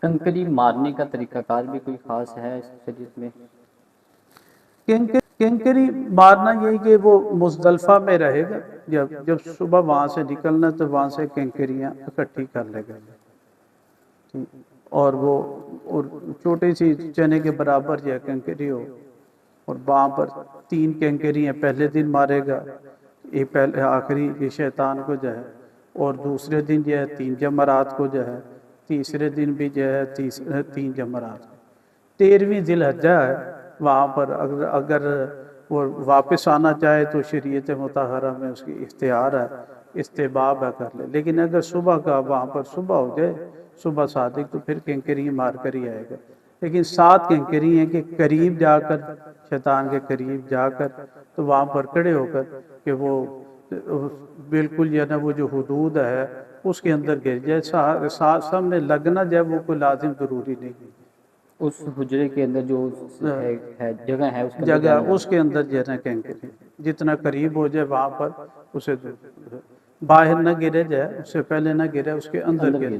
کنکری مارنے کا طریقہ کار بھی کوئی خاص ہے اس شریعت میں؟ کنکری مارنا یہی کہ وہ مزدلفہ میں رہے گا، جب صبح وہاں سے نکلنا تو وہاں سے کنکریاں اکٹھی کر لے گا، اور وہ چھوٹی سی چنے کے برابر جو ہے کنکری ہو، اور وہاں پر 3 کنکریاں پہلے دن مارے گا، یہ پہلے آخری یہ شیطان کو جو ہے، اور دوسرے دن جو ہے 3 جمرات کو جو ہے، تیسرے دن بھی جو ہے 3 جمرات کو۔ 13ویں ذی الحجہ ہے، وہاں پر اگر وہ واپس آنا چاہے تو شریعت مطہرہ میں اس کی اختیار ہے، استحباب ہے کر لے، لیکن اگر صبح کا وہاں پر صبح ہو جائے، صبح صادق، تو پھر کنکری مار کر ہی آئے گا۔ لیکن 7 کنکری ہیں کہ قریب جا کر، شیطان کے قریب جا کر، تو وہاں پر کھڑے ہو کر کہ وہ بالکل یہ نا وہ جو حدود ہے اس کے اندر گر جائے، سامنے لگنا جائے وہ کوئی لازم ضروری نہیں ہے، اس حجرے کے اندر جو جگہ ہے اس کے اندر جگہ جانا اس کے اندر جو ہے نا کنکری جتنا قریب ہو جائے وہاں پر اسے باہر نہ گرے جائے، اس سے پہلے نہ گرے، اس کے اندر اندر گرے۔ گیا